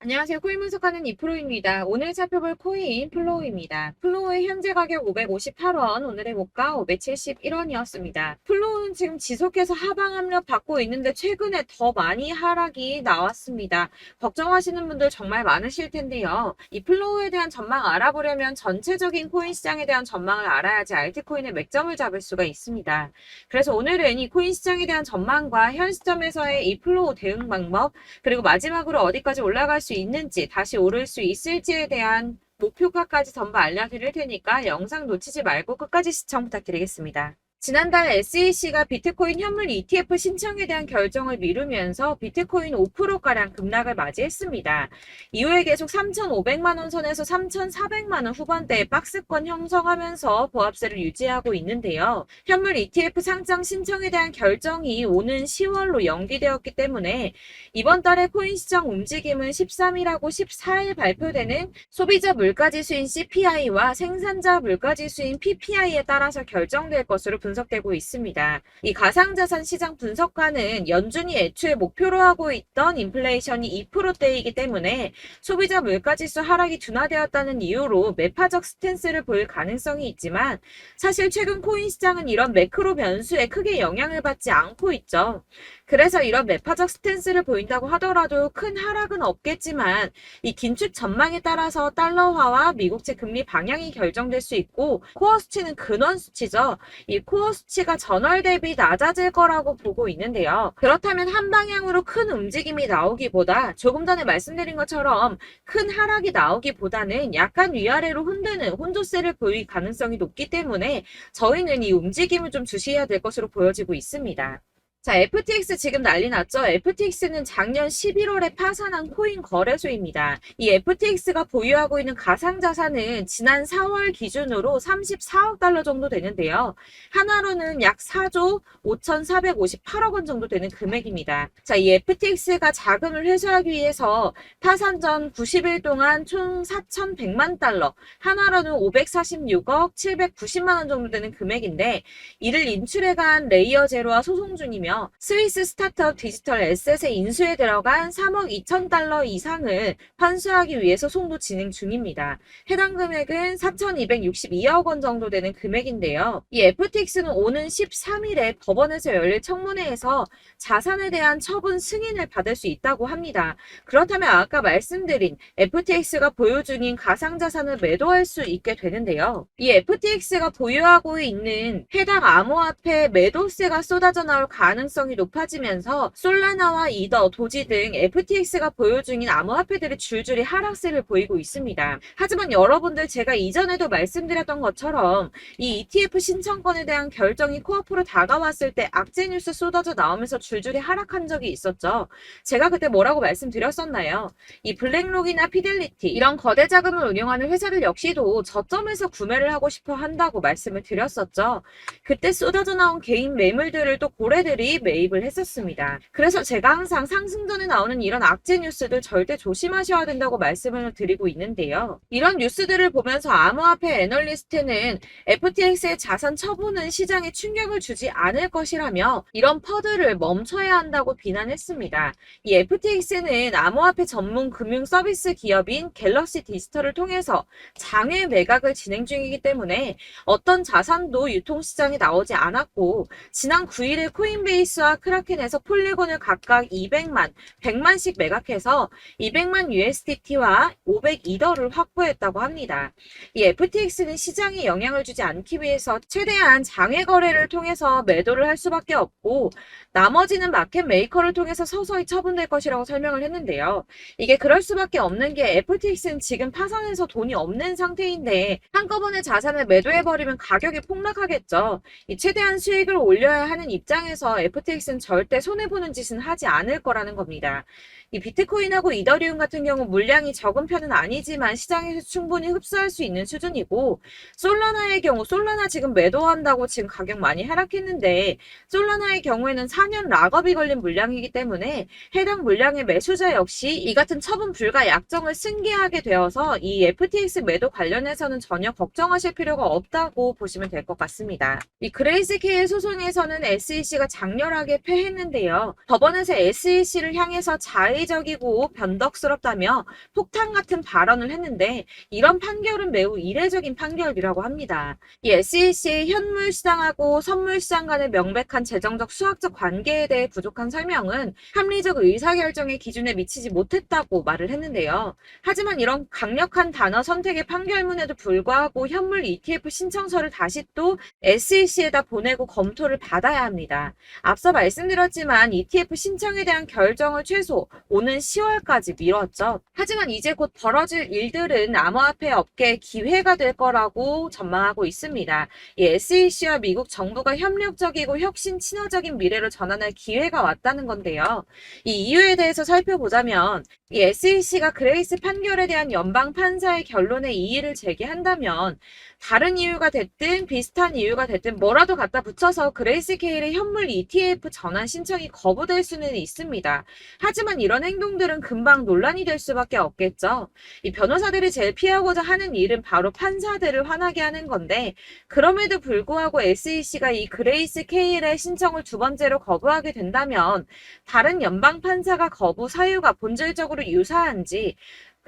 안녕하세요. 코인 분석하는 이프로입니다. 오늘 살펴볼 코인 플로우입니다. 플로우의 현재 가격 558원, 오늘의 고가 571원이었습니다. 플로우는 지금 지속해서 하방 압력 받고 있는데 최근에 더 많이 하락이 나왔습니다. 걱정하시는 분들 정말 많으실 텐데요. 이 플로우에 대한 전망 알아보려면 전체적인 코인 시장에 대한 전망을 알아야지 알트코인의 맥점을 잡을 수가 있습니다. 그래서 오늘은 이 코인 시장에 대한 전망과 현 시점에서의 이 플로우 대응 방법, 그리고 마지막으로 어디까지 올라갈 수 있는지, 다시 오를 수 있을지에 대한 목표가까지 전부 알려드릴 테니까 영상 놓치지 말고 끝까지 시청 부탁드리겠습니다. 지난달 SEC가 비트코인 현물 ETF 신청에 대한 결정을 미루면서 비트코인 5%가량 급락을 맞이했습니다. 이후에 계속 3,500만원 선에서 3,400만원 후반대의 박스권 형성하면서 보합세를 유지하고 있는데요. 현물 ETF 상장 신청에 대한 결정이 오는 10월로 연기되었기 때문에 이번 달의 코인 시장 움직임은 13일하고 14일 발표되는 소비자 물가지수인 CPI와 생산자 물가지수인 PPI에 따라서 결정될 것으로 분석되고 있습니다. 이 가상자산 시장 분석가는 연준이 애초에 목표로 하고 있던 인플레이션이 2%대이기 때문에 소비자 물가지수 하락이 둔화되었다는 이유로 매파적 스탠스를 보일 가능성이 있지만, 사실 최근 코인 시장은 이런 매크로 변수에 크게 영향을 받지 않고 있죠. 그래서 이런 매파적 스탠스를 보인다고 하더라도 큰 하락은 없겠지만, 이 긴축 전망에 따라서 달러화와 미국채 금리 방향이 결정될 수 있고, 코어 수치는 근원 수치죠. 이 코어 수치가 전월 대비 낮아질 거라고 보고 있는데요. 그렇다면 한 방향으로 큰 움직임이 나오기보다, 조금 전에 말씀드린 것처럼 큰 하락이 나오기보다는 약간 위아래로 흔드는 혼조세를 보일 가능성이 높기 때문에 저희는 이 움직임을 좀 주시해야 될 것으로 보여지고 있습니다. 자, FTX 지금 난리 났죠? FTX는 작년 11월에 파산한 코인 거래소입니다. 이 FTX가 보유하고 있는 가상자산은 지난 4월 기준으로 34억 달러 정도 되는데요. 하나로는 약 4조 5,458억 원 정도 되는 금액입니다. 자, 이 FTX가 자금을 회수하기 위해서 파산 전 90일 동안 총 4,100만 달러, 하나로는 546억 790만 원 정도 되는 금액인데, 이를 인출해간 레이어 제로와 소송 중이며 스위스 스타트업 디지털 에셋의 인수에 들어간 3억 2천 달러 이상을 환수하기 위해서 소송도 진행 중입니다. 해당 금액은 4,262억 원 정도 되는 금액인데요. 이 FTX는 오는 13일에 법원에서 열릴 청문회에서 자산에 대한 처분 승인을 받을 수 있다고 합니다. 그렇다면 아까 말씀드린 FTX가 보유 중인 가상자산을 매도할 수 있게 되는데요. 이 FTX가 보유하고 있는 해당 암호화폐 매도세가 쏟아져 나올 가능성이 높아지면서 솔라나와 이더, 도지 등 FTX가 보유 중인 암호화폐들이 줄줄이 하락세를 보이고 있습니다. 하지만 여러분들, 제가 이전에도 말씀드렸던 것처럼 이 ETF 신청권에 대한 결정이 코앞으로 다가왔을 때 악재 뉴스 쏟아져 나오면서 줄줄이 하락한 적이 있었죠. 제가 그때 뭐라고 말씀드렸었나요? 이 블랙록이나 피델리티, 이런 거대 자금을 운영하는 회사들 역시도 저점에서 구매를 하고 싶어 한다고 말씀을 드렸었죠. 그때 쏟아져 나온 개인 매물들을 또 고래들이 매입을 했었습니다. 그래서 제가 항상 상승전에 나오는 이런 악재 뉴스들 절대 조심하셔야 된다고 말씀을 드리고 있는데요. 이런 뉴스들을 보면서 암호화폐 애널리스트는 FTX의 자산 처분은 시장에 충격을 주지 않을 것이라며 이런 퍼들을 멈춰야 한다고 비난했습니다. 이 FTX는 암호화폐 전문 금융 서비스 기업인 갤럭시 디지털을 통해서 장외 매각을 진행 중이기 때문에 어떤 자산도 유통시장에 나오지 않았고, 지난 9일에 코인베이스와 크라켄에서 폴리곤을 각각 200만, 100만씩 매각해서 200만 USDT와 500 이더를 확보했다고 합니다. 이 FTX는 시장에 영향을 주지 않기 위해서 최대한 장외 거래를 통해서 매도를 할 수밖에 없고, 나머지는 마켓 메이커를 통해서 서서히 처분될 것이라고 설명을 했는데요. 이게 그럴 수밖에 없는 게 FTX는 지금 파산해서 돈이 없는 상태인데 한꺼번에 자산을 매도해버리면 가격이 폭락하겠죠. 이 최대한 수익을 올려야 하는 입장에서 FTX는 절대 손해보는 짓은 하지 않을 거라는 겁니다. 이 비트코인하고 이더리움 같은 경우 물량이 적은 편은 아니지만 시장에서 충분히 흡수할 수 있는 수준이고, 솔라나의 경우, 솔라나 지금 매도한다고 지금 가격 많이 하락했는데, 솔라나의 경우에는 4년 락업이 걸린 물량이기 때문에 해당 물량의 매수자 역시 이 같은 처분 불가 약정을 승계하게 되어서 이 FTX 매도 관련해서는 전혀 걱정하실 필요가 없다고 보시면 될 것 같습니다. 이 그레이스케일 소송에서는 SEC가 장렬하게 패했는데요. 법원에서 SEC를 향해서 자의 이례적이고 변덕스럽다며 폭탄 같은 발언을 했는데 이런 판결은 매우 이례적인 판결이라고 합니다. 이 SEC의 현물 시장하고 선물 시장 간의 명백한 재정적 수학적 관계에 대해 부족한 설명은 합리적 의사결정의 기준에 미치지 못했다고 말을 했는데요. 하지만 이런 강력한 단어 선택의 판결문에도 불구하고 현물 ETF 신청서를 다시 또 SEC에다 보내고 검토를 받아야 합니다. 앞서 말씀드렸지만 ETF 신청에 대한 결정을 최소 오는 10월까지 미뤘죠. 하지만 이제 곧 벌어질 일들은 암호화폐 업계의 기회가 될 거라고 전망하고 있습니다. 이 SEC와 미국 정부가 협력적이고 혁신 친화적인 미래로 전환할 기회가 왔다는 건데요. 이 이유에 대해서 살펴보자면 이 SEC가 그레이스 판결에 대한 연방 판사의 결론에 이의를 제기한다면 다른 이유가 됐든 비슷한 이유가 됐든 뭐라도 갖다 붙여서 그레이스 케일의 현물 ETF 전환 신청이 거부될 수는 있습니다. 하지만 이런 행동들은 금방 논란이 될 수밖에 없겠죠. 이 변호사들이 제일 피하고자 하는 일은 바로 판사들을 화나게 하는 건데 그럼에도 불구하고 SEC가 이 그레이스 케일의 신청을 두 번째로 거부하게 된다면 다른 연방 판사가 거부 사유가 본질적으로 유사한지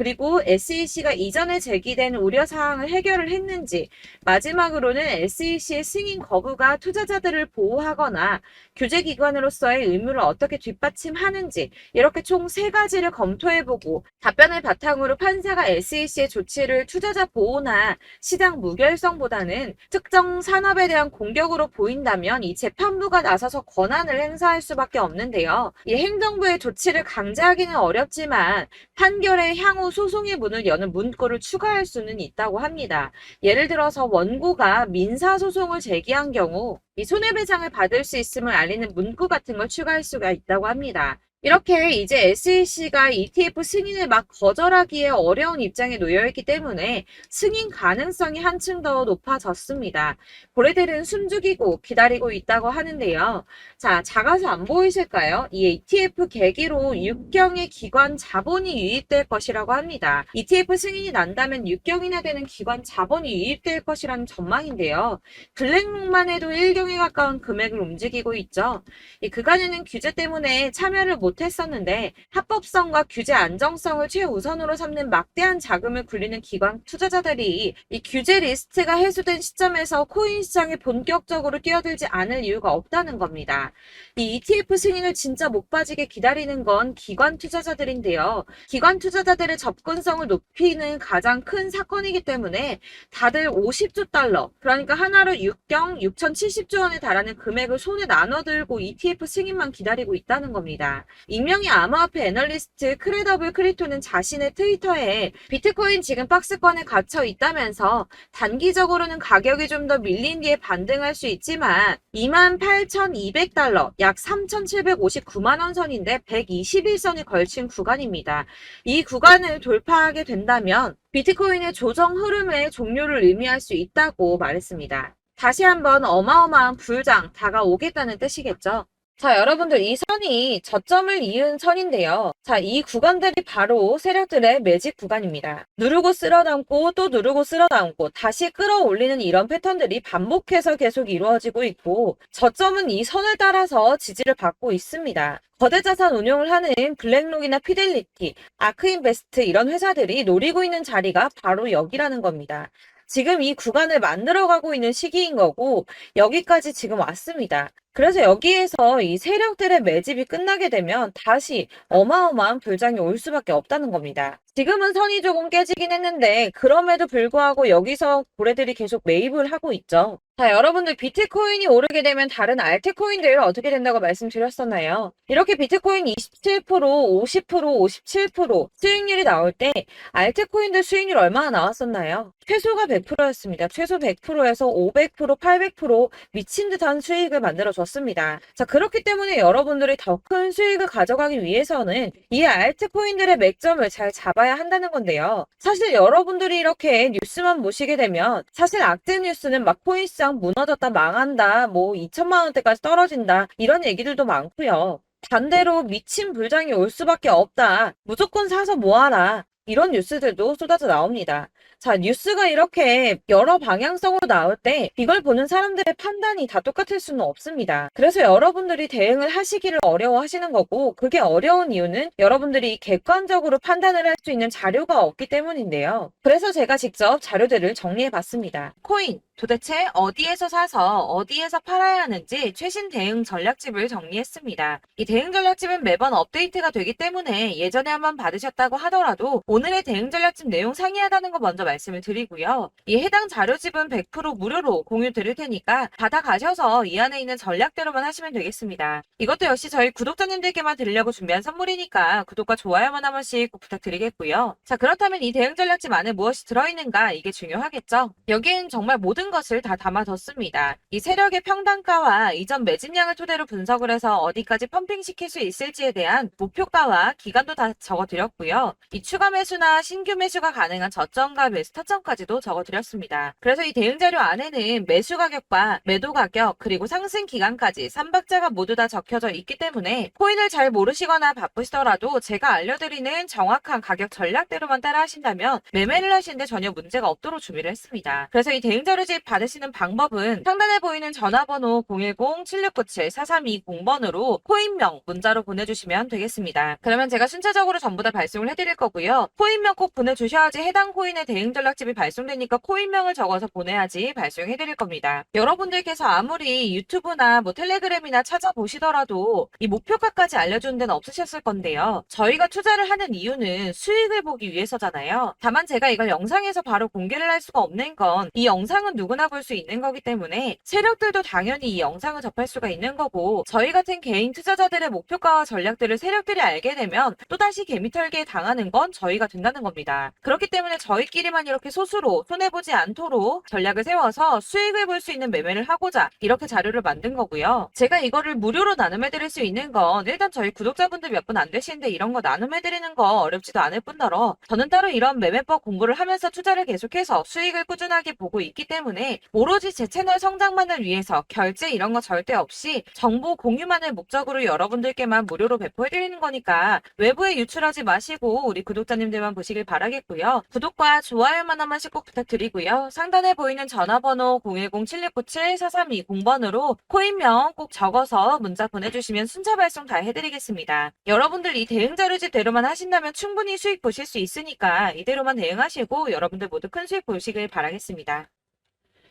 그리고 SEC가 이전에 제기된 우려사항을 해결을 했는지 마지막으로는 SEC의 승인 거부가 투자자들을 보호하거나 규제기관으로서의 의무를 어떻게 뒷받침하는지 이렇게 총 3가지를 검토해보고 답변을 바탕으로 판사가 SEC의 조치를 투자자 보호나 시장 무결성보다는 특정 산업에 대한 공격으로 보인다면 이 재판부가 나서서 권한을 행사할 수밖에 없는데요. 이 행정부의 조치를 강제하기는 어렵지만 판결의 향후 소송의 문을 여는 문구를 추가할 수는 있다고 합니다. 예를 들어서 원고가 민사소송을 제기한 경우 이 손해배상을 받을 수 있음을 알리는 문구 같은 걸 추가할 수가 있다고 합니다. 이렇게 이제 SEC가 ETF 승인을 막 거절하기에 어려운 입장에 놓여있기 때문에 승인 가능성이 한층 더 높아졌습니다. 고래들은 숨죽이고 기다리고 있다고 하는데요. 자, 작아서 안 보이실까요? 이 ETF 계기로 육경의 기관 자본이 유입될 것이라고 합니다. ETF 승인이 난다면 육경이나 되는 기관 자본이 유입될 것이라는 전망인데요. 블랙록만 해도 1경에 가까운 금액을 움직이고 있죠. 이 그간에는 규제 때문에 참여를 못했었는데 합법성과 규제 안정성을 최우선으로 삼는 막대한 자금을 굴리는 기관 투자자들이 이 규제 리스트가 해소된 시점에서 코인 시장에 본격적으로 뛰어들지 않을 이유가 없다는 겁니다. 이 ETF 승인을 진짜 목 빠지게 기다리는 건 기관 투자자들인데요. 기관 투자자들의 접근성을 높이는 가장 큰 사건이기 때문에 다들 50조 달러, 그러니까 하나로 6경 6,070조 원에 달하는 금액을 손에 나눠들고 ETF 승인만 기다리고 있다는 겁니다. 익명의 암호화폐 애널리스트 크레더블 크리토는 자신의 트위터에 비트코인 지금 박스권에 갇혀 있다면서 단기적으로는 가격이 좀 더 밀린 뒤에 반등할 수 있지만 28,200달러, 약 3,759만 원 선인데 121선이 걸친 구간입니다. 이 구간을 돌파하게 된다면 비트코인의 조정 흐름의 종료를 의미할 수 있다고 말했습니다. 다시 한번 어마어마한 불장 다가오겠다는 뜻이겠죠. 자, 여러분들 이 선이 저점을 이은 선인데요. 자, 이 구간들이 바로 세력들의 매직 구간입니다. 누르고 쓸어담고 또 누르고 쓸어담고 다시 끌어올리는 이런 패턴들이 반복해서 계속 이루어지고 있고 저점은 이 선을 따라서 지지를 받고 있습니다. 거대 자산 운용을 하는 블랙록이나 피델리티, 아크인베스트 이런 회사들이 노리고 있는 자리가 바로 여기라는 겁니다. 지금 이 구간을 만들어가고 있는 시기인 거고 여기까지 지금 왔습니다. 그래서 여기에서 이 세력들의 매집이 끝나게 되면 다시 어마어마한 불장이 올 수밖에 없다는 겁니다. 지금은 선이 조금 깨지긴 했는데 그럼에도 불구하고 여기서 고래들이 계속 매입을 하고 있죠. 자, 여러분들 비트코인이 오르게 되면 다른 알트코인들 어떻게 된다고 말씀드렸었나요? 이렇게 비트코인 27%, 50%, 57% 수익률이 나올 때 알트코인들 수익률 얼마나 나왔었나요? 최소가 100%였습니다. 최소 100%에서 500%, 800% 미친 듯한 수익을 만들어줬습니다. 자, 그렇기 때문에 여러분들이 더 큰 수익을 가져가기 위해서는 이 알트코인들의 맥점을 잘 잡아야 한다는 건데요. 사실 여러분들이 이렇게 뉴스만 보시게 되면 사실 악재 뉴스는 막 코인 시장 무너졌다, 망한다, 뭐 2천만 원대까지 떨어진다 이런 얘기들도 많고요. 반대로 미친 불장이 올 수밖에 없다. 무조건 사서 모아라. 이런 뉴스들도 쏟아져 나옵니다. 자, 뉴스가 이렇게 여러 방향성으로 나올 때 이걸 보는 사람들의 판단이 다 똑같을 수는 없습니다. 그래서 여러분들이 대응을 하시기를 어려워하시는 거고, 그게 어려운 이유는 여러분들이 객관적으로 판단을 할 수 있는 자료가 없기 때문인데요. 그래서 제가 직접 자료들을 정리해 봤습니다. 코인, 도대체 어디에서 사서 어디에서 팔아야 하는지 최신 대응 전략집을 정리했습니다. 이 대응 전략집은 매번 업데이트가 되기 때문에 예전에 한번 받으셨다고 하더라도 오늘의 대응 전략집 내용 상이하다는 거 먼저 말씀을 드리고요. 이 해당 자료집은 100% 무료로 공유 드릴 테니까 받아가셔서 이 안에 있는 전략대로만 하시면 되겠습니다. 이것도 역시 저희 구독자님들께만 드리려고 준비한 선물이니까 구독과 좋아요만 한 번씩 꼭 부탁드리겠고요. 자, 그렇다면 이 대응 전략집 안에 무엇이 들어있는가, 이게 중요하겠죠? 여기엔 정말 모든 것을 다 담아뒀습니다. 이 세력의 평단가와 이전 매집량을 토대로 분석을 해서 어디까지 펌핑시킬 수 있을지에 대한 목표가와 기간도 다 적어드렸고요. 이 추가 매수나 신규 매수가 가능한 저점과 매수 타점까지도 적어드렸습니다. 그래서 이 대응 자료 안에는 매수 가격과 매도 가격, 그리고 상승 기간까지 3박자가 모두 다 적혀져 있기 때문에 코인을 잘 모르시거나 바쁘시더라도 제가 알려드리는 정확한 가격 전략대로만 따라 하신다면 매매를 하시는데 전혀 문제가 없도록 준비를 했습니다. 그래서 이 대응 자료집 받으시는 방법은 상단에 보이는 전화번호 010-7697-4320번으로 코인명 문자로 보내주시면 되겠습니다. 그러면 제가 순차적으로 전부 다 발송을 해드릴 거고요. 코인명 꼭 보내주셔야지 해당 코인의 대응 전략집이 발송되니까 코인명을 적어서 보내야지 발송해드릴 겁니다. 여러분들께서 아무리 유튜브나 텔레그램이나 찾아보시더라도 이 목표가까지 알려주는 데는 없으셨을 건데요. 저희가 투자를 하는 이유는 수익을 보기 위해서잖아요. 다만 제가 이걸 영상에서 바로 공개를 할 수가 없는 건 이 영상은 누구나 볼 수 있는 거기 때문에 세력들도 당연히 이 영상을 접할 수가 있는 거고, 저희 같은 개인 투자자들의 목표가와 전략들을 세력들이 알게 되면 또다시 개미털기에 당하는 건 저희가 된다는 겁니다. 그렇기 때문에 저희끼리만 이렇게 소수로 손해보지 않도록 전략을 세워서 수익을 볼 수 있는 매매를 하고자 이렇게 자료를 만든 거고요. 제가 이거를 무료로 나눔해드릴 수 있는 건 일단 저희 구독자분들 몇 분 안 되시는데 이런 거 나눔해드리는 거 어렵지도 않을 뿐더러 저는 따로 이런 매매법 공부를 하면서 투자를 계속해서 수익을 꾸준하게 보고 있기 때문에 오로지 제 채널 성장만을 위해서 결제 이런 거 절대 없이 정보 공유만을 목적으로 여러분들께만 무료로 배포해드리는 거니까 외부에 유출하지 마시고 우리 구독자님들만 보시길 바라겠고요. 구독과 좋아요만 한 번씩 꼭 부탁드리고요. 상단에 보이는 전화번호 010-7697-4320번으로 코인명 꼭 적어서 문자 보내주시면 순차 발송 다 해드리겠습니다. 여러분들 이 대응 자료집대로만 하신다면 충분히 수익 보실 수 있으니까 이대로만 대응하시고 여러분들 모두 큰 수익 보시길 바라겠습니다.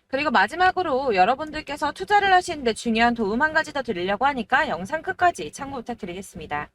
그리고 마지막으로 여러분들께서 투자를 하시는데 중요한 도움 한 가지 더 드리려고 하니까 영상 끝까지 참고 부탁드리겠습니다.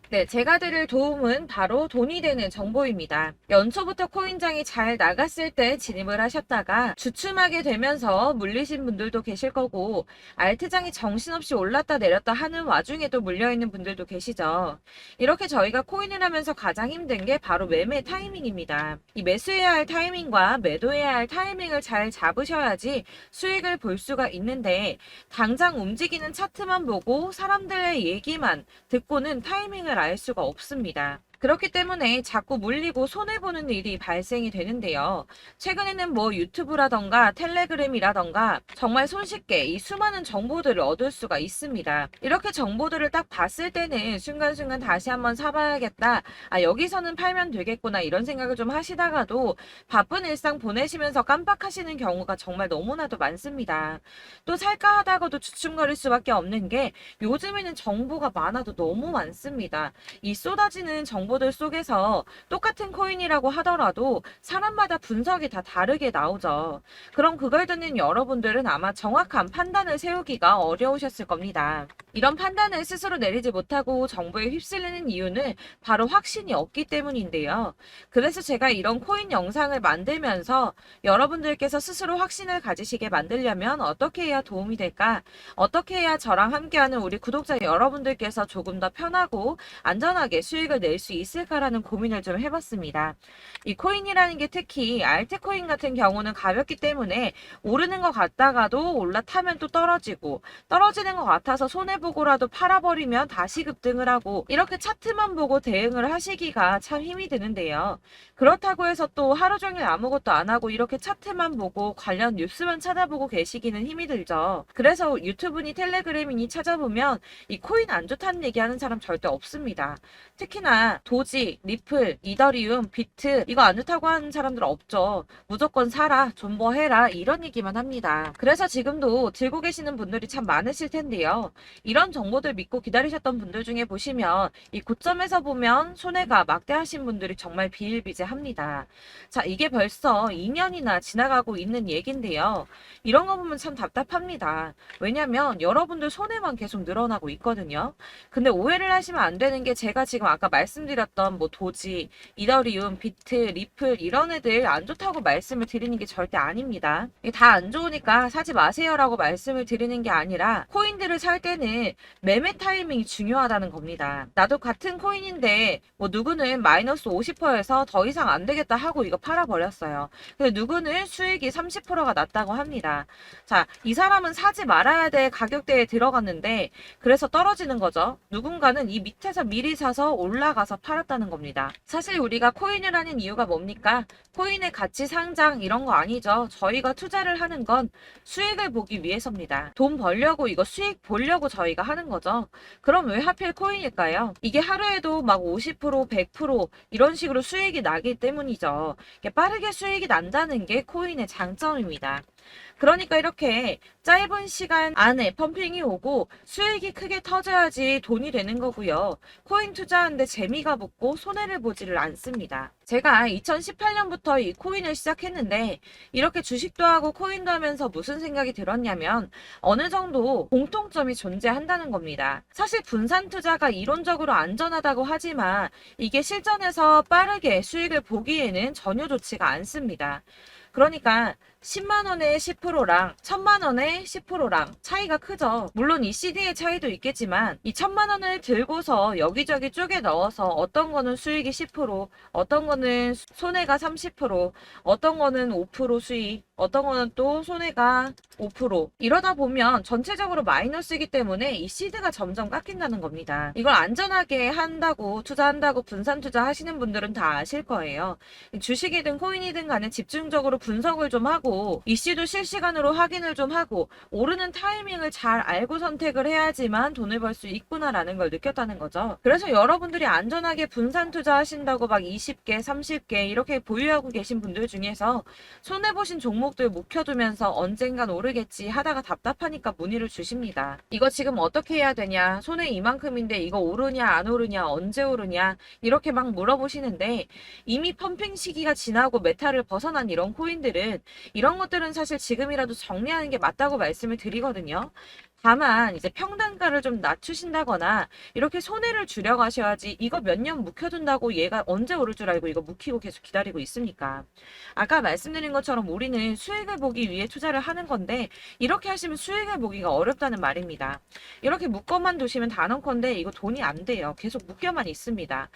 네, 제가 드릴 도움은 바로 돈이 되는 정보입니다. 연초부터 코인장이 잘 나갔을 때 진입을 하셨다가 주춤하게 되면서 물리신 분들도 계실 거고, 알트장이 정신없이 올랐다 내렸다 하는 와중에도 물려있는 분들도 계시죠. 이렇게 저희가 코인을 하면서 가장 힘든 게 바로 매매 타이밍입니다. 이 매수해야 할 타이밍과 매도해야 할 타이밍을 잘 잡으셔야지 수익을 볼 수가 있는데, 당장 움직이는 차트만 보고 사람들의 얘기만 듣고는 타이밍을 알 수가 없습니다. 그렇기 때문에 자꾸 물리고 손해보는 일이 발생이 되는데요. 최근에는 유튜브라던가 텔레그램이라던가 정말 손쉽게 이 수많은 정보들을 얻을 수가 있습니다. 이렇게 정보들을 딱 봤을 때는 순간순간 다시 한번 사봐야겠다. 여기서는 팔면 되겠구나 이런 생각을 좀 하시다가도 바쁜 일상 보내시면서 깜빡하시는 경우가 정말 너무나도 많습니다. 또 살까 하다가도 주춤거릴 수밖에 없는 게 요즘에는 정보가 많아도 너무 많습니다. 이 쏟아지는 정보들 속에서 똑같은 코인이라고 하더라도 사람마다 분석이 다 다르게 나오죠. 그럼 그걸 듣는 여러분들은 아마 정확한 판단을 세우기가 어려우셨을 겁니다. 이런 판단을 스스로 내리지 못하고 정보에 휩쓸리는 이유는 바로 확신이 없기 때문인데요. 그래서 제가 이런 코인 영상을 만들면서 여러분들께서 스스로 확신을 가지시게 만들려면 어떻게 해야 도움이 될까? 어떻게 해야 저랑 함께하는 우리 구독자 여러분들께서 조금 더 편하고 안전하게 수익을 낼 수 있을까라는 고민을 좀 해봤습니다. 이 코인이라는 게 특히 알트코인 같은 경우는 가볍기 때문에 오르는 것 같다가도 올라타면 또 떨어지고, 떨어지는 것 같아서 손해보고라도 팔아버리면 다시 급등을 하고, 이렇게 차트만 보고 대응을 하시기가 참 힘이 드는데요. 그렇다고 해서 또 하루 종일 아무것도 안 하고 이렇게 차트만 보고 관련 뉴스만 찾아보고 계시기는 힘이 들죠. 그래서 유튜브니 텔레그램이니 찾아보면 이 코인 안 좋다는 얘기하는 사람 절대 없습니다. 특히나 도지, 리플, 이더리움, 비트 이거 안 좋다고 하는 사람들 없죠. 무조건 사라, 존버해라 이런 얘기만 합니다. 그래서 지금도 들고 계시는 분들이 참 많으실 텐데요. 이런 정보들 믿고 기다리셨던 분들 중에 보시면 이 고점에서 보면 손해가 막대하신 분들이 정말 비일비재합니다. 자, 이게 벌써 2년이나 지나가고 있는 얘긴데요. 이런 거 보면 참 답답합니다. 왜냐면 여러분들 손해만 계속 늘어나고 있거든요. 근데 오해를 하시면 안 되는 게 제가 지금 아까 말씀드렸던 뭐 도지, 이더리움, 비트, 리플 이런 애들 안 좋다고 말씀을 드리는 게 절대 아닙니다. 이게 다 안 좋으니까 사지 마세요라고 말씀을 드리는 게 아니라 코인들을 살 때는 매매 타이밍이 중요하다는 겁니다. 나도 같은 코인인데 뭐 누구는 마이너스 50%에서 더 이상 안 되겠다 하고 이거 팔아버렸어요. 근데 누구는 수익이 30%가 났다고 합니다. 자, 이 사람은 사지 말아야 될 가격대에 들어갔는데 그래서 떨어지는 거죠. 누군가는 이 밑에서 미리 사서 올라가서 팔았다는 겁니다. 사실 우리가 코인을 하는 이유가 뭡니까? 코인의 가치 상장 이런 거 아니죠. 저희가 투자를 하는 건 수익을 보기 위해서입니다. 돈 벌려고 이거 수익 보려고 저희가 하는 거죠. 그럼 왜 하필 코인일까요? 이게 하루에도 막 50%, 100% 이런 식으로 수익이 나기 때문이죠. 빠르게 수익이 난다는 게 코인의 장점입니다. 그러니까 이렇게 짧은 시간 안에 펌핑이 오고 수익이 크게 터져야지 돈이 되는 거고요. 코인 투자하는데 재미가 붙고 손해를 보지를 않습니다. 제가 2018년부터 이 코인을 시작했는데 이렇게 주식도 하고 코인도 하면서 무슨 생각이 들었냐면 어느 정도 공통점이 존재한다는 겁니다. 사실 분산 투자가 이론적으로 안전하다고 하지만 이게 실전에서 빠르게 수익을 보기에는 전혀 좋지가 않습니다. 그러니까 10만 원의 10%랑 1000만 원의 10%랑 차이가 크죠. 물론 이 CD의 차이도 있겠지만 이 1000만 원을 들고서 여기저기 쪼개 넣어서 어떤 거는 수익이 10%, 어떤 거는 손해가 30%, 어떤 거는 5% 수익, 어떤 거는 또 손해가 5% 이러다 보면 전체적으로 마이너스이기 때문에 이 시드가 점점 깎인다는 겁니다. 이걸 안전하게 한다고 투자한다고 분산 투자하시는 분들은 다 아실 거예요. 주식이든 코인이든 간에 집중적으로 분석을 좀 하고 이슈도 실시간으로 확인을 좀 하고 오르는 타이밍을 잘 알고 선택을 해야지만 돈을 벌 수 있구나라는 걸 느꼈다는 거죠. 그래서 여러분들이 안전하게 분산 투자하신다고 막 20개, 30개 이렇게 보유하고 계신 분들 중에서 손해보신 종목들 묵혀두면서 언젠간 오르겠지 하다가 답답하니까 문의를 주십니다. 이거 지금 어떻게 해야 되냐? 손해 이만큼인데 이거 오르냐 안 오르냐 언제 오르냐 이렇게 막 물어보시는데 이미 펌핑 시기가 지나고 메타를 벗어난 이런 코인들은 이런 것들은 사실 지금이라도 정리하는 게 맞다고 말씀을 드리거든요. 다만 이제 평단가를 좀 낮추신다거나 이렇게 손해를 줄여가셔야지 이거 몇 년 묵혀둔다고 얘가 언제 오를 줄 알고 이거 묵히고 계속 기다리고 있습니까? 아까 말씀드린 것처럼 우리는 수익을 보기 위해 투자를 하는 건데 이렇게 하시면 수익을 보기가 어렵다는 말입니다. 이렇게 묶어만 두시면 단언컨대 이거 돈이 안 돼요. 계속 묶여만 있습니다.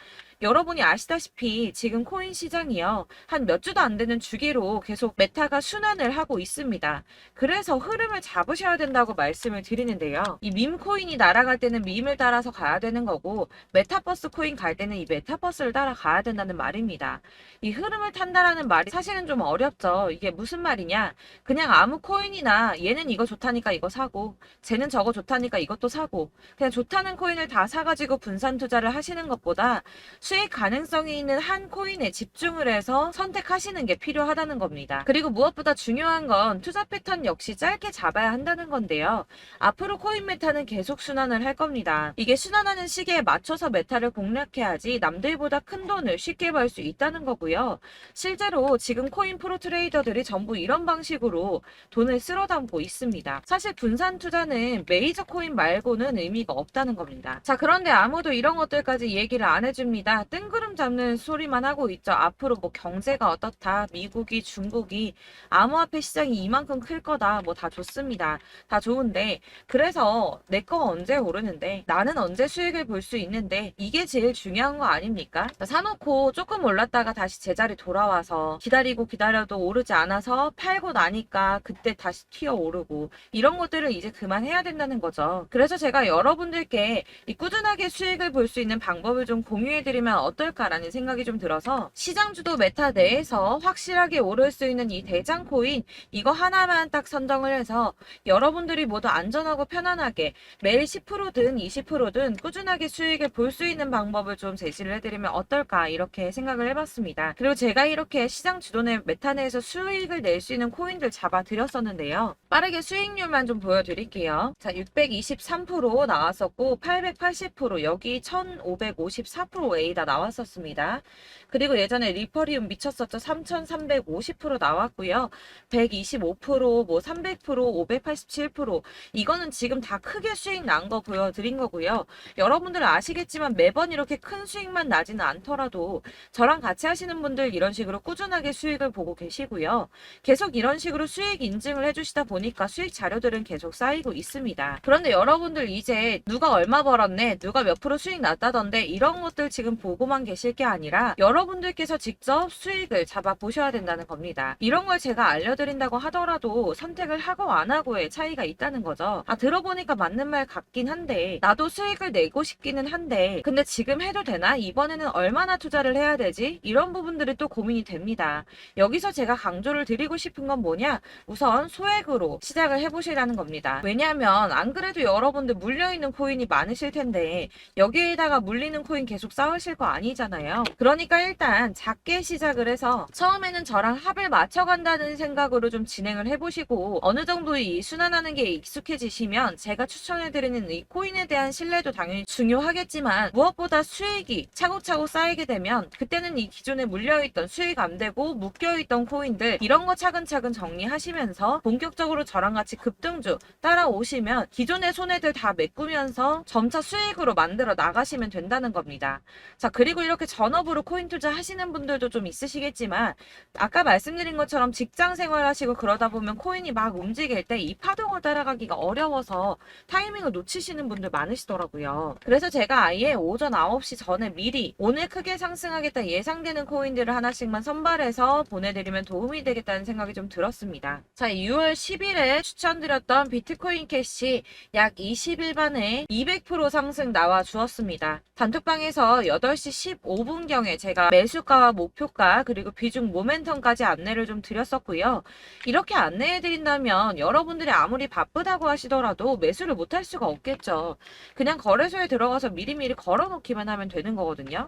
여러분이 아시다시피 지금 코인 시장이요. 한 몇 주도 안 되는 주기로 계속 메타가 순환을 하고 있습니다. 그래서 흐름을 잡으셔야 된다고 말씀을 드리는데요. 이 밈 코인이 날아갈 때는 밈을 따라서 가야 되는 거고 메타버스 코인 갈 때는 이 메타버스를 따라가야 된다는 말입니다. 이 흐름을 탄다라는 말이 사실은 좀 어렵죠. 이게 무슨 말이냐? 그냥 아무 코인이나 얘는 이거 좋다니까 이거 사고 쟤는 저거 좋다니까 이것도 사고 그냥 좋다는 코인을 다 사가지고 분산 투자를 하시는 것보다 수익 가능성이 있는 한 코인에 집중을 해서 선택하시는 게 필요하다는 겁니다. 그리고 무엇보다 중요한 건 투자 패턴 역시 짧게 잡아야 한다는 건데요. 앞으로 코인 메타는 계속 순환을 할 겁니다. 이게 순환하는 시기에 맞춰서 메타를 공략해야지 남들보다 큰 돈을 쉽게 벌 수 있다는 거고요. 실제로 지금 코인 프로 트레이더들이 전부 이런 방식으로 돈을 쓸어 담고 있습니다. 사실 분산 투자는 메이저 코인 말고는 의미가 없다는 겁니다. 자, 그런데 아무도 이런 것들까지 얘기를 안 해줍니다. 뜬구름 잡는 소리만 하고 있죠. 앞으로 뭐 경제가 어떻다, 미국이, 중국이, 암호화폐 시장이 이만큼 클 거다, 뭐 다 좋습니다. 다 좋은데 그래서 내 거 언제 오르는데 나는 언제 수익을 볼 수 있는데 이게 제일 중요한 거 아닙니까? 사놓고 조금 올랐다가 다시 제자리 돌아와서 기다리고 기다려도 오르지 않아서 팔고 나니까 그때 다시 튀어 오르고 이런 것들을 이제 그만해야 된다는 거죠. 그래서 제가 여러분들께 이 꾸준하게 수익을 볼 수 있는 방법을 좀 공유해드리면 보시면 어떨까라는 생각이 좀 들어서 시장주도 메타 내에서 확실하게 오를 수 있는 이 대장 코인 이거 하나만 딱 선정을 해서 여러분들이 모두 안전하고 편안하게 매일 10%든 20%든 꾸준하게 수익을 볼 수 있는 방법을 좀 제시를 해드리면 어떨까 이렇게 생각을 해봤습니다. 그리고 제가 이렇게 시장 주도내 메타 내에서 수익을 낼 수 있는 코인들 잡아드렸었는데요. 빠르게 수익률만 좀 보여드릴게요. 자, 623% 나왔었고 880% 여기 1554%A 다 나왔었습니다. 그리고 예전에 리퍼리움 미쳤었죠. 3350% 나왔고요. 125%, 뭐 300%, 587% 이거는 지금 다 크게 수익 난 거 보여드린 거고요. 여러분들은 아시겠지만 매번 이렇게 큰 수익만 나지는 않더라도 저랑 같이 하시는 분들 이런 식으로 꾸준하게 수익을 보고 계시고요. 계속 이런 식으로 수익 인증을 해주시다 보니까 수익 자료들은 계속 쌓이고 있습니다. 그런데 여러분들 이제 누가 얼마 벌었네, 누가 몇 프로 수익 났다던데 이런 것들 지금 보고만 계실 게 아니라 여러분들께서 직접 수익을 잡아 보셔야 된다는 겁니다. 이런 걸 제가 알려드린다고 하더라도 선택을 하고 안 하고의 차이가 있다는 거죠. 아, 들어보니까 맞는 말 같긴 한데 나도 수익을 내고 싶기는 한데 근데 지금 해도 되나? 이번에는 얼마나 투자를 해야 되지? 이런 부분들이 또 고민이 됩니다. 여기서 제가 강조를 드리고 싶은 건 뭐냐? 우선 소액으로 시작을 해보시라는 겁니다. 왜냐하면 안 그래도 여러분들 물려있는 코인이 많으실 텐데 여기에다가 물리는 코인 계속 쌓으실 거 아니잖아요. 그러니까 일단 작게 시작을 해서 처음에는 저랑 합을 맞춰간다는 생각으로 좀 진행을 해보시고 어느 정도 이 순환하는 게 익숙해지시면 제가 추천해드리는 이 코인에 대한 신뢰도 당연히 중요하겠지만 무엇보다 수익이 차곡차곡 쌓이게 되면 그때는 이 기존에 물려있던 수익 안 되고 묶여있던 코인들 이런 거 차근차근 정리하시면서 본격적으로 저랑 같이 급등주 따라오시면 기존의 손해들 다 메꾸면서 점차 수익으로 만들어 나가시면 된다는 겁니다. 자, 그리고 이렇게 전업으로 코인 투자 하시는 분들도 좀 있으시겠지만 아까 말씀드린 것처럼 직장 생활하시고 그러다 보면 코인이 막 움직일 때 이 파동을 따라가기가 어려워서 타이밍을 놓치시는 분들 많으시더라고요. 그래서 제가 아예 오전 9시 전에 미리 오늘 크게 상승하겠다 예상되는 코인들을 하나씩만 선발해서 보내드리면 도움이 되겠다는 생각이 좀 들었습니다. 자, 6월 10일에 추천드렸던 비트코인 캐시 약 20일 만에 200% 상승 나와 주었습니다. 단톡방에서 8시 15분경에 제가 매수가와 목표가 그리고 비중 모멘텀까지 안내를 좀 드렸었고요. 이렇게 안내해드린다면 여러분들이 아무리 바쁘다고 하시더라도 매수를 못할 수가 없겠죠. 그냥 거래소에 들어가서 미리미리 걸어놓기만 하면 되는 거거든요.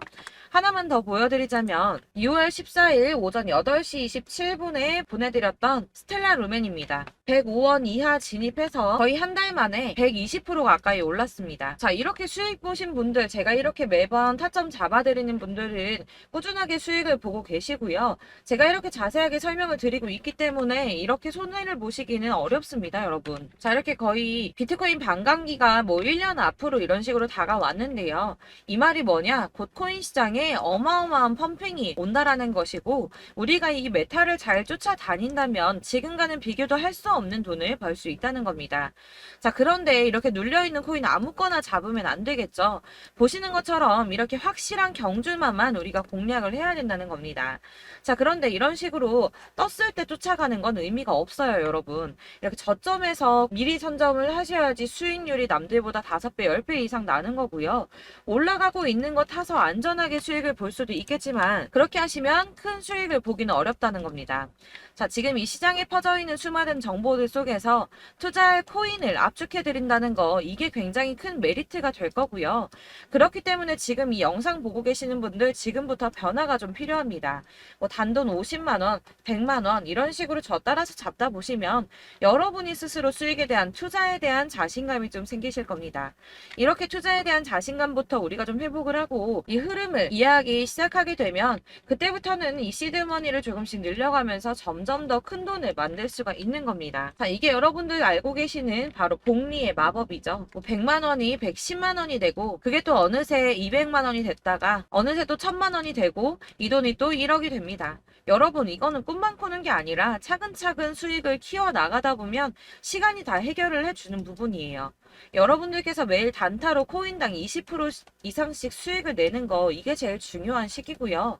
하나만 더 보여드리자면 6월 14일 오전 8시 27분에 보내드렸던 스텔라 루멘입니다. 105원 이하 진입해서 거의 한 달 만에 120% 가까이 올랐습니다. 자, 이렇게 수익 보신 분들 제가 이렇게 매번 타점 잡아드리는 분들은 꾸준하게 수익을 보고 계시고요. 제가 이렇게 자세하게 설명을 드리고 있기 때문에 이렇게 손해를 보시기는 어렵습니다, 여러분. 자, 이렇게 거의 비트코인 반감기가 뭐 1년 앞으로 이런 식으로 다가왔는데요. 이 말이 뭐냐? 곧 코인 시장에 어마어마한 펌핑이 온다라는 것이고 우리가 이 메타를 잘 쫓아다닌다면 지금과는 비교도 할 수 없는 돈을 벌 수 있다는 겁니다. 자, 그런데 이렇게 눌려있는 코인 아무거나 잡으면 안 되겠죠. 보시는 것처럼 이렇게 확실한 경주만만 우리가 공략을 해야 된다는 겁니다. 자, 그런데 이런 식으로 떴을 때 쫓아가는 건 의미가 없어요, 여러분. 이렇게 저점에서 미리 선점을 하셔야지 수익률이 남들보다 5배, 10배 이상 나는 거고요. 올라가고 있는 거 타서 안전하게 수익을 볼 수도 있겠지만 그렇게 하시면 큰 수익을 보기는 어렵다는 겁니다. 자, 지금 이 시장에 퍼져 있는 수많은 정보들 속에서 투자할 코인을 압축해드린다는 거 이게 굉장히 큰 메리트가 될 거고요. 그렇기 때문에 지금 이 영상 보고 계시는 분들 지금부터 변화가 좀 필요합니다. 뭐 단돈 50만원, 100만원 이런 식으로 저 따라서 잡다 보시면 여러분이 스스로 수익에 대한 투자에 대한 자신감이 좀 생기실 겁니다. 이렇게 투자에 대한 자신감부터 우리가 좀 회복을 하고 이 흐름을 이해하기 시작하게 되면 그때부터는 이 시드머니를 조금씩 늘려가면서 점점 더 큰 돈을 만들 수가 있는 겁니다. 자, 이게 여러분들 알고 계시는 바로 복리의 마법이죠. 뭐 100만원이 110만원이 되고 그게 또 어느새 200만원이 됐다가 어느새 또 1000만원이 되고 이 돈이 또 1억이 됩니다. 여러분 이거는 꿈만 꾸는 게 아니라 차근차근 수익을 키워나가다 보면 시간이 다 해결을 해주는 부분이에요. 여러분들께서 매일 단타로 코인당 20% 이상씩 수익을 내는 거 이게 제일 중요한 시기고요.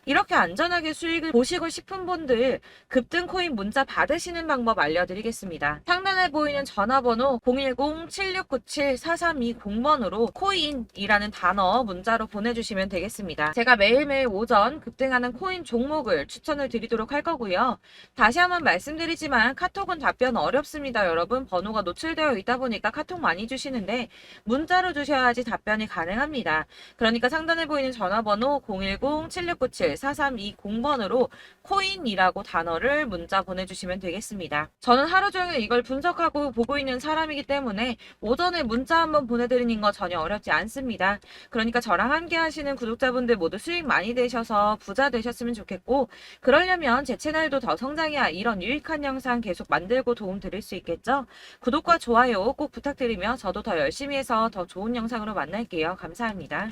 이렇게 안전하게 수익을 보시고 싶은 분들 급등 코인 문자 받으시는 방법 알려드리겠습니다. 상단에 보이는 전화번호 010-7697-4320번으로 코인이라는 단어 문자로 보내주시면 되겠습니다. 제가 매일매일 오전 급등하는 코인 종목을 추천을 드리도록 할 거고요. 다시 한번 말씀드리지만 카톡은 답변 어렵습니다. 여러분 번호가 노출되어 있다 보니까 카톡 많이 주시는데 문자로 주셔야지 답변이 가능합니다. 그러니까 상단에 보이는 전화번호 010-7697-4320번으로 코인이라고 단어를 문자 보내주시면 되겠습니다. 저는 하루 종일 이걸 분석하고 보고 있는 사람이기 때문에 오전에 문자 한번 보내드리는 거 전혀 어렵지 않습니다. 그러니까 저랑 함께 하시는 구독자분들 모두 수익 많이 되셔서 부자 되셨으면 좋겠고, 그러려면 제 채널도 더 성장해야 이런 유익한 영상 계속 만들고 도움 드릴 수 있겠죠? 구독과 좋아요 꼭 부탁드리며 저도 더 열심히 해서 더 좋은 영상으로 만날게요. 감사합니다.